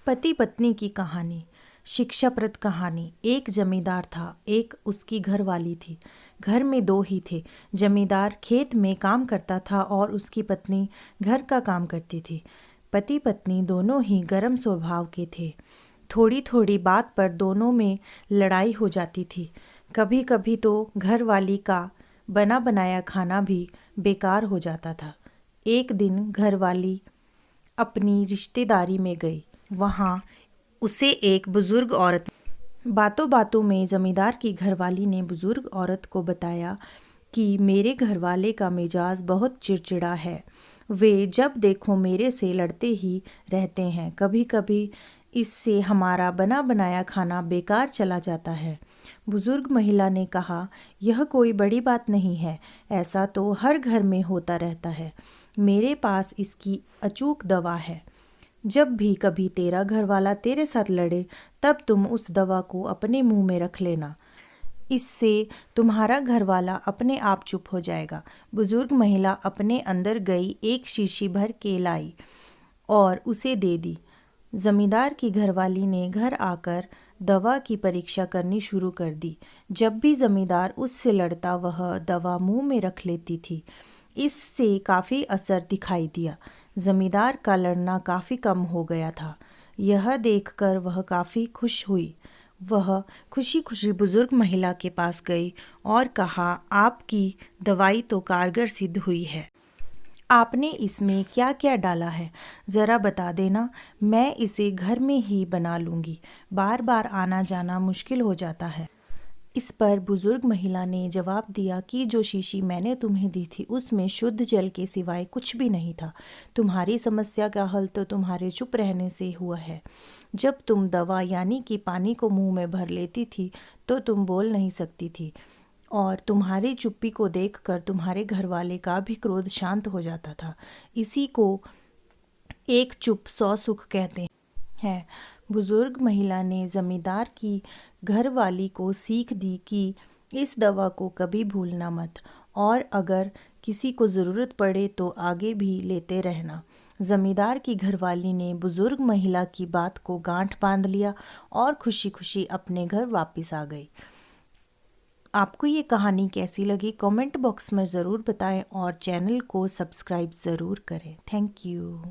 पति पत्नी की कहानी। शिक्षाप्रद कहानी। एक जमींदार था, एक उसकी घरवाली थी। घर में दो ही थे। जमींदार खेत में काम करता था और उसकी पत्नी घर का काम करती थी। पति पत्नी दोनों ही गर्म स्वभाव के थे। थोड़ी थोड़ी बात पर दोनों में लड़ाई हो जाती थी। कभी कभी तो घरवाली का बना बनाया खाना भी बेकार हो जाता था। एक दिन घरवाली अपनी रिश्तेदारी में गई। वहाँ उसे एक बुजुर्ग औरत, बातों बातों में जमींदार की घरवाली ने बुजुर्ग औरत को बताया कि मेरे घरवाले का मिजाज बहुत चिड़चिड़ा है। वे जब देखो मेरे से लड़ते ही रहते हैं। कभी कभी इससे हमारा बना बनाया खाना बेकार चला जाता है। बुजुर्ग महिला ने कहा, यह कोई बड़ी बात नहीं है, ऐसा तो हर घर में होता रहता है। मेरे पास इसकी अचूक दवा है। जब भी कभी तेरा घरवाला तेरे साथ लड़े तब तुम उस दवा को अपने मुंह में रख लेना। इससे तुम्हारा घरवाला अपने आप चुप हो जाएगा। बुजुर्ग महिला अपने अंदर गई, एक शीशी भर के लाई और उसे दे दी। जमींदार की घरवाली ने घर आकर दवा की परीक्षा करनी शुरू कर दी। जब भी जमींदार उससे लड़ता वह दवा मुंह में रख लेती थी। इससे काफ़ी असर दिखाई दिया। जमींदार का लड़ना काफ़ी कम हो गया था। यह देखकर वह काफ़ी खुश हुई। वह खुशी खुशी बुजुर्ग महिला के पास गई और कहा, आपकी दवाई तो कारगर सिद्ध हुई है। आपने इसमें क्या क्या डाला है, ज़रा बता देना। मैं इसे घर में ही बना लूँगी। बार बार आना जाना मुश्किल हो जाता है। इस पर बुजुर्ग महिला ने जवाब दिया कि जो शीशी मैंने तुम्हें दी थी उसमें शुद्ध जल के सिवाय कुछ भी नहीं था। तुम्हारी समस्या का हल तो तुम्हारे चुप रहने से हुआ है। जब तुम दवा यानी कि पानी को मुंह में भर लेती थी तो तुम बोल नहीं सकती थी और तुम्हारी चुप्पी को देखकर तुम्हारे घरवाले का भी क्रोध शांत हो जाता था। इसी को एक चुप 100 सुख कहते हैं। बुजुर्ग महिला ने जमींदार की घरवाली को सीख दी कि इस दवा को कभी भूलना मत और अगर किसी को ज़रूरत पड़े तो आगे भी लेते रहना। जमींदार की घरवाली ने बुजुर्ग महिला की बात को गांठ बांध लिया और खुशी खुशी अपने घर वापस आ गई। आपको ये कहानी कैसी लगी कमेंट बॉक्स में ज़रूर बताएं और चैनल को सब्सक्राइब ज़रूर करें। Thank you.